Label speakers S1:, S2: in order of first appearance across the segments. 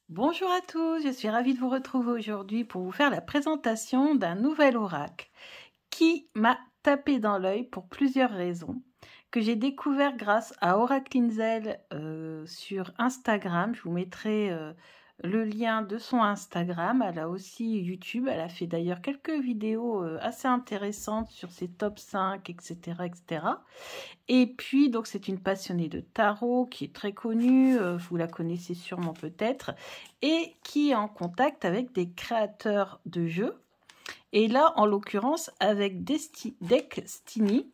S1: Bonjour à tous, je suis ravie de vous retrouver aujourd'hui pour vous faire la présentation d'un nouvel oracle qui m'a tapé dans l'œil pour plusieurs raisons, que j'ai découvert grâce à Oracle Inzel sur Instagram. Je vous mettrai le lien de son Instagram. Elle a aussi YouTube, elle a fait d'ailleurs quelques vidéos assez intéressantes sur ses top 5, etc. etc. Et puis, donc, c'est une passionnée de tarot qui est très connue, vous la connaissez sûrement peut-être, et qui est en contact avec des créateurs de jeux. Et là, en l'occurrence, avec Destiny,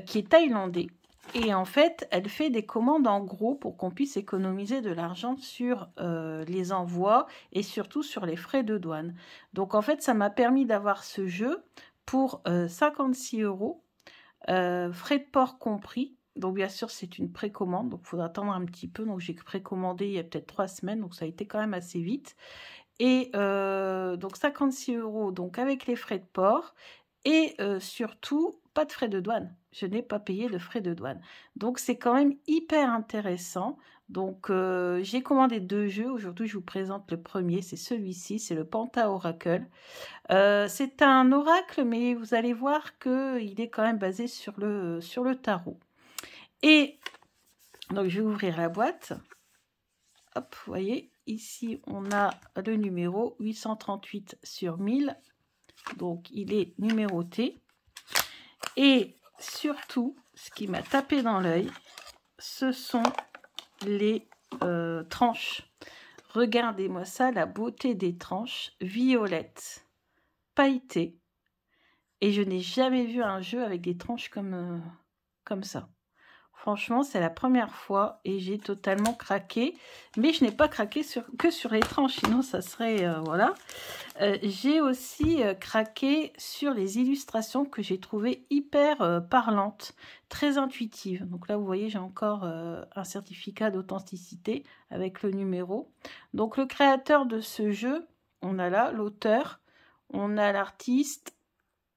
S1: qui est thaïlandais. Et en fait, elle fait des commandes en gros pour qu'on puisse économiser de l'argent sur les envois et surtout sur les frais de douane. Donc, en fait, ça m'a permis d'avoir ce jeu pour 56 €. Frais de port compris. Donc, bien sûr, c'est une précommande. Donc, il faudra attendre un petit peu. Donc, j'ai précommandé il y a peut-être 3 semaines. Donc, ça a été quand même assez vite. Et donc, 56 €. Donc, avec les frais de port. Et surtout, pas de frais de douane. Je n'ai pas payé de frais de douane. Donc, c'est quand même hyper intéressant. Donc, j'ai commandé 2 jeux. Aujourd'hui, je vous présente le premier. C'est celui-ci. C'est le Panta Oracle. C'est un oracle, mais vous allez voir qu'il est quand même basé sur le tarot. Et donc, je vais ouvrir la boîte. Hop, vous voyez, ici, on a le numéro 838/1000. Donc, il est numéroté. Et surtout, ce qui m'a tapé dans l'œil, ce sont les tranches. Regardez-moi ça, la beauté des tranches violettes, pailletées. Et je n'ai jamais vu un jeu avec des tranches comme ça. Franchement, c'est la première fois et j'ai totalement craqué. Mais je n'ai pas craqué que sur les tranches, sinon ça serait... voilà. J'ai aussi craqué sur les illustrations que j'ai trouvées hyper parlantes, très intuitives. Donc là, vous voyez, j'ai encore un certificat d'authenticité avec le numéro. Donc le créateur de ce jeu, on a là l'auteur, on a l'artiste,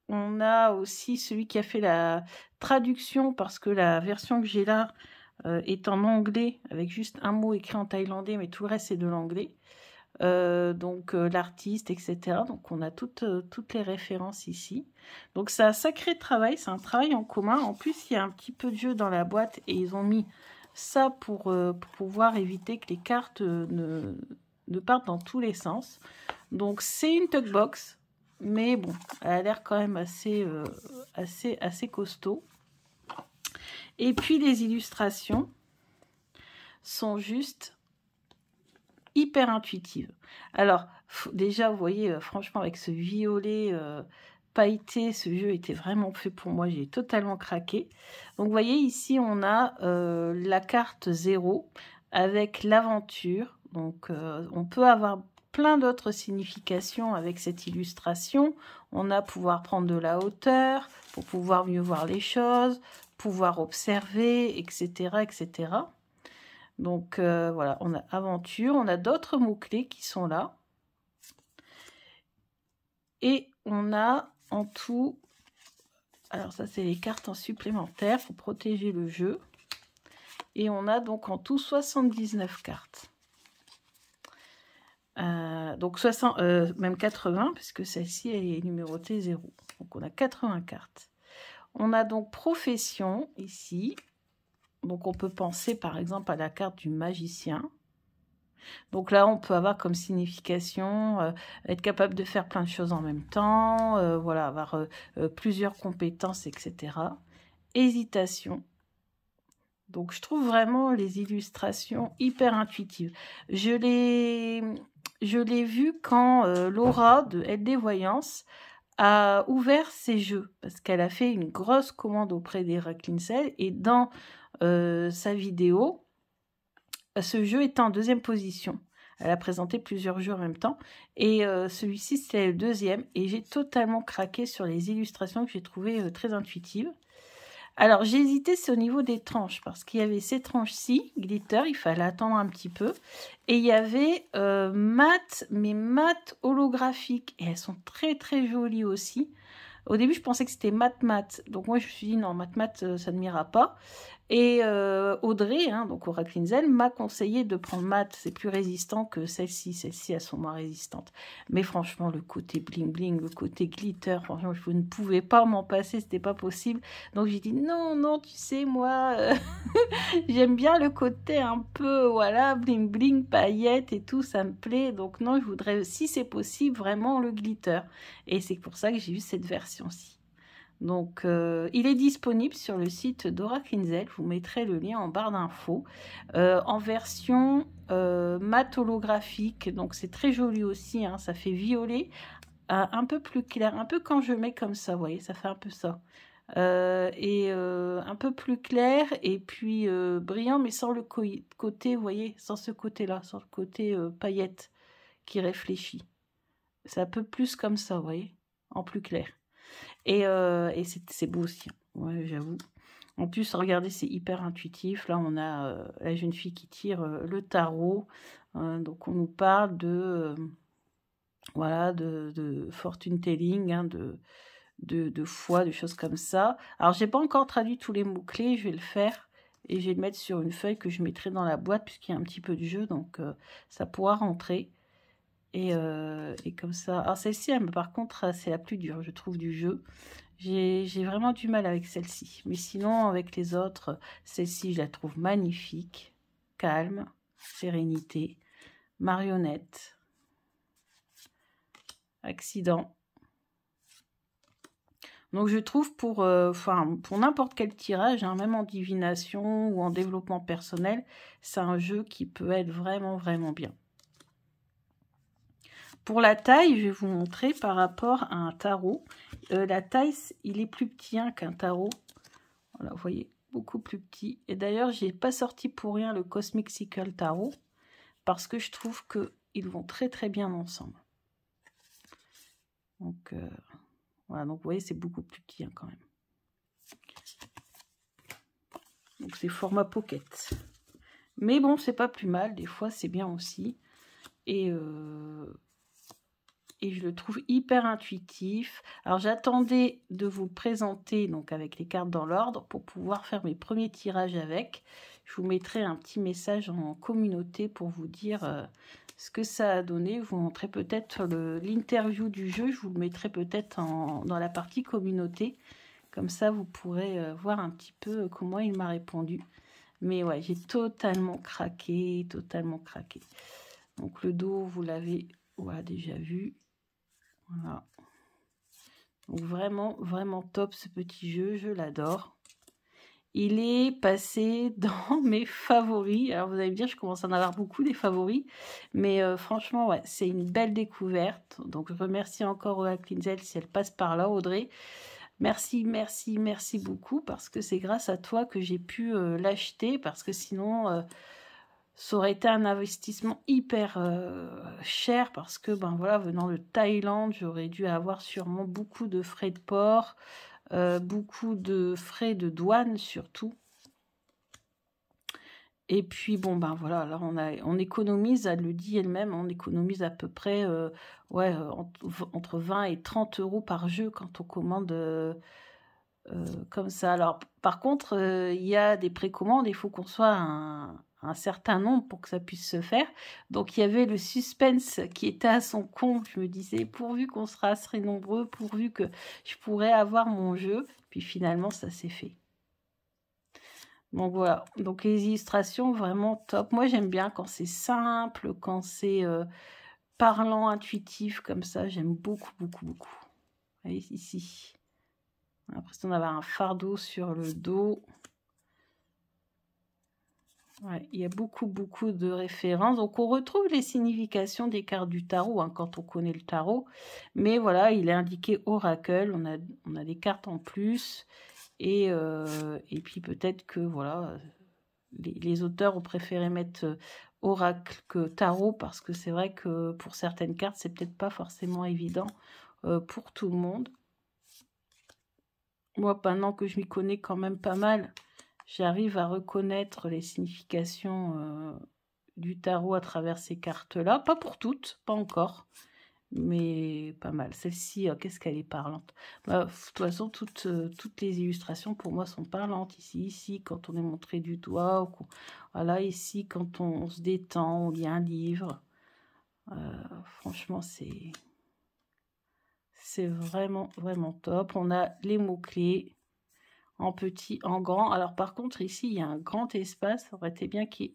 S1: on a aussi celui qui a fait la traduction, parce que la version que j'ai là est en anglais, avec juste un mot écrit en thaïlandais, mais tout le reste c'est de l'anglais. Donc l'artiste, etc. Donc on a toutes les références ici. Donc c'est un sacré travail, c'est un travail en commun. En plus, il y a un petit peu de jeu dans la boîte et ils ont mis ça pour pouvoir éviter que les cartes ne partent dans tous les sens. Donc c'est une tuck box. Mais bon, elle a l'air quand même assez costaud. Et puis les illustrations sont juste hyper intuitives. Alors, déjà, vous voyez, franchement, avec ce violet pailleté, ce jeu était vraiment fait pour moi. J'ai totalement craqué. Donc, vous voyez, ici, on a la carte 0 avec l'aventure. Donc, on peut avoir plein d'autres significations avec cette illustration. On a pouvoir prendre de la hauteur pour pouvoir mieux voir les choses, pouvoir observer, etc., etc. Donc voilà, on a aventure, on a d'autres mots-clés qui sont là. Et on a en tout, alors ça c'est les cartes en supplémentaire pour protéger le jeu. Et on a donc en tout 79 cartes. Donc 60, même 80, puisque celle-ci est numérotée 0. Donc on a 80 cartes. On a donc profession ici. Donc on peut penser par exemple à la carte du magicien. Donc là, on peut avoir comme signification être capable de faire plein de choses en même temps, voilà, avoir plusieurs compétences, etc. Hésitation. Donc, je trouve vraiment les illustrations hyper intuitives. Je l'ai vu quand Laura de LD Voyance a ouvert ses jeux, parce qu'elle a fait une grosse commande auprès d'Oracle Inzel, et dans sa vidéo, ce jeu était en deuxième position. Elle a présenté plusieurs jeux en même temps. Et celui-ci, c'est le deuxième. Et j'ai totalement craqué sur les illustrations que j'ai trouvées très intuitives. Alors, j'ai hésité, c'est au niveau des tranches. Parce qu'il y avait ces tranches-ci, glitter, il fallait attendre un petit peu. Et il y avait mat, mais mat holographique. Et elles sont très, très jolies aussi. Au début, je pensais que c'était mat. Donc moi, je me suis dit, non, mat, ça ne m'ira pas. Et Audrey, hein, donc Oracle Inzel, m'a conseillé de prendre mat. C'est plus résistant que celle-ci. Celles-ci, elles sont moins résistantes. Mais franchement, le côté bling-bling, le côté glitter, franchement, je ne pouvais pas m'en passer. C'était pas possible. Donc j'ai dit non, non, tu sais, moi, j'aime bien le côté un peu, voilà, bling-bling, paillettes et tout. Ça me plaît. Donc non, je voudrais, si c'est possible, vraiment le glitter. Et c'est pour ça que j'ai eu cette version-ci. Donc, il est disponible sur le site d'Oracle Inzel. Je vous mettrai le lien en barre d'infos. En version mat holographique. Donc, c'est très joli aussi. Hein, ça fait violet. Un peu plus clair. Un peu quand je mets comme ça. Vous voyez, ça fait un peu ça. Un peu plus clair. Et puis, brillant, mais sans le côté, vous voyez, sans ce côté-là. Sans le côté paillette qui réfléchit. C'est un peu plus comme ça, vous voyez. En plus clair. Et c'est beau aussi, hein. Ouais, j'avoue. En plus, regardez, c'est hyper intuitif. Là, on a la jeune fille qui tire le tarot. Donc, on nous parle de, voilà, de fortune telling, hein, de foi, de choses comme ça. Alors, j'ai pas encore traduit tous les mots-clés. Je vais le faire. Et je vais le mettre sur une feuille que je mettrai dans la boîte, puisqu'il y a un petit peu de jeu. Donc, ça pourra rentrer. Et comme ça. Alors, celle-ci, par contre, c'est la plus dure, je trouve, du jeu. J'ai vraiment du mal avec celle-ci. Mais sinon, avec les autres, celle-ci, je la trouve magnifique. Calme, sérénité, marionnette, accident. Donc, je trouve pour n'importe quel tirage, hein, même en divination ou en développement personnel, c'est un jeu qui peut être vraiment, vraiment bien. Pour la taille, je vais vous montrer par rapport à un tarot. La taille, il est plus petit, hein, qu'un tarot. Voilà, vous voyez, beaucoup plus petit. Et d'ailleurs, je n'ai pas sorti pour rien le Cosmic Cycle Tarot, parce que je trouve qu'ils vont très très bien ensemble. Donc, voilà, donc vous voyez, c'est beaucoup plus petit, hein, quand même. Donc, c'est format pocket. Mais bon, c'est pas plus mal, des fois, c'est bien aussi. Et je le trouve hyper intuitif. Alors, j'attendais de vous le présenter, donc avec les cartes dans l'ordre, pour pouvoir faire mes premiers tirages avec. Je vous mettrai un petit message en communauté pour vous dire ce que ça a donné. Je vous montrerai peut-être l'interview du jeu. Je vous le mettrai peut-être dans la partie communauté. Comme ça, vous pourrez voir un petit peu comment il m'a répondu. Mais ouais, j'ai totalement craqué, totalement craqué. Donc, le dos, vous l'avez déjà vu. Voilà. Donc vraiment, vraiment top ce petit jeu, je l'adore. Il est passé dans mes favoris. Alors vous allez me dire, je commence à en avoir beaucoup des favoris. Mais franchement, ouais, c'est une belle découverte. Donc je remercie encore Oracle Inzel si elle passe par là, Audrey. Merci, merci, merci beaucoup. Parce que c'est grâce à toi que j'ai pu l'acheter. Parce que sinon... ça aurait été un investissement hyper cher parce que, ben voilà, venant de Thaïlande, j'aurais dû avoir sûrement beaucoup de frais de port, beaucoup de frais de douane surtout. Et puis, bon, ben voilà, là, on économise, elle le dit elle-même, on économise à peu près entre 20 et 30 euros par jeu quand on commande comme ça. Alors, par contre, il y a des précommandes, il faut qu'on soit un certain nombre pour que ça puisse se faire. Donc, il y avait le suspense qui était à son comble. Je me disais, pourvu qu'on sera assez nombreux, pourvu que je pourrais avoir mon jeu. Puis finalement, ça s'est fait. Donc, voilà. Donc, les illustrations, vraiment top. Moi, j'aime bien quand c'est simple, quand c'est parlant, intuitif, comme ça. J'aime beaucoup, beaucoup, beaucoup. Vous voyez, ici. On a l'impression d'avoir un fardeau sur le dos. Ouais, il y a beaucoup, beaucoup de références. Donc, on retrouve les significations des cartes du tarot, hein, quand on connaît le tarot. Mais voilà, il est indiqué Oracle. On a des cartes en plus. Et puis, peut-être que, voilà, les auteurs ont préféré mettre Oracle que tarot. Parce que c'est vrai que pour certaines cartes, c'est peut-être pas forcément évident pour tout le monde. Moi, maintenant que je m'y connais quand même pas mal, j'arrive à reconnaître les significations du tarot à travers ces cartes-là. Pas pour toutes, pas encore. mais pas mal. Celle-ci, qu'est-ce qu'elle est parlante. Bah, de toute façon, toutes les illustrations pour moi sont parlantes. Ici, quand on est montré du doigt, voilà, ici, quand on se détend, on lit un livre. Franchement, c'est vraiment, vraiment top. On a les mots-clés en petit, en grand. Alors, par contre, ici, il y a un grand espace. Ça aurait été bien qu'il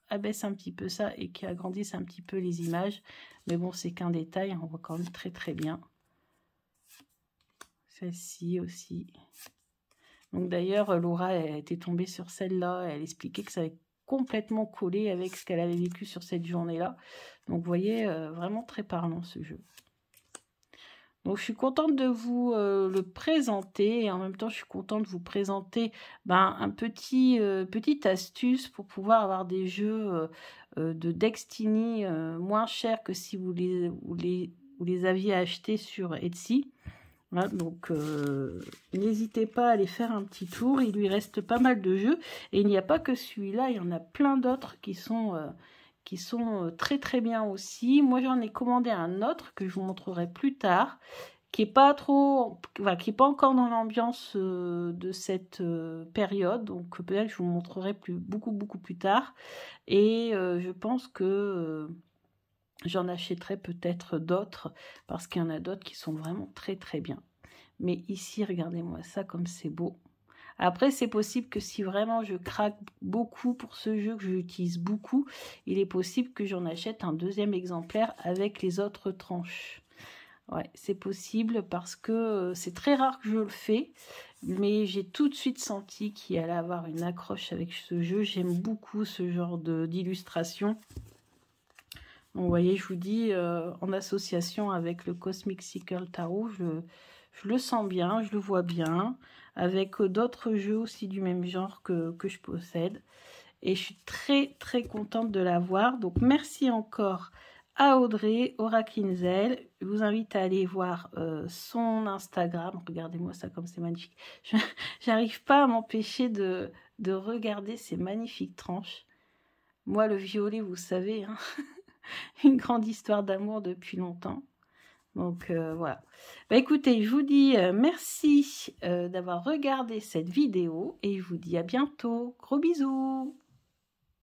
S1: abaisse un petit peu ça et qu'il agrandisse un petit peu les images. Mais bon, c'est qu'un détail. On voit quand même très, très bien. Celle-ci aussi. Donc, d'ailleurs, Laura était tombée sur celle-là. Elle expliquait que ça avait complètement collé avec ce qu'elle avait vécu sur cette journée-là. Donc, vous voyez, vraiment très parlant ce jeu. Donc, je suis contente de vous le présenter et en même temps, je suis contente de vous présenter un petite astuce pour pouvoir avoir des jeux de Destiny moins chers que si vous les aviez achetés sur Etsy. Voilà, donc, n'hésitez pas à aller faire un petit tour. Il lui reste pas mal de jeux et il n'y a pas que celui-là, il y en a plein d'autres qui sont très très bien aussi. Moi j'en ai commandé un autre que je vous montrerai plus tard, qui est pas trop, enfin, qui est pas encore dans l'ambiance de cette période, donc peut-être je vous montrerai beaucoup plus tard. Et je pense que j'en achèterai peut-être d'autres parce qu'il y en a d'autres qui sont vraiment très très bien. Mais ici, regardez-moi ça comme c'est beau. Après, c'est possible que si vraiment je craque beaucoup pour ce jeu, que j'utilise beaucoup, il est possible que j'en achète un deuxième exemplaire avec les autres tranches. Ouais, c'est possible parce que c'est très rare que je le fais, mais j'ai tout de suite senti qu'il allait avoir une accroche avec ce jeu. J'aime beaucoup ce genre d'illustration. Donc, vous voyez, je vous dis, en association avec le Cosmic Cycle Tarot, je le sens bien, je le vois bien, avec d'autres jeux aussi du même genre que je possède. Et je suis très, très contente de l'avoir. Donc, merci encore à Audrey, Aura Kinzel. Je vous invite à aller voir son Instagram. Regardez-moi ça comme c'est magnifique. J'arrive pas à m'empêcher de regarder ces magnifiques tranches. Moi, le violet, vous savez, hein, une grande histoire d'amour depuis longtemps. Donc voilà. Écoutez, je vous dis merci d'avoir regardé cette vidéo et je vous dis à bientôt. Gros bisous.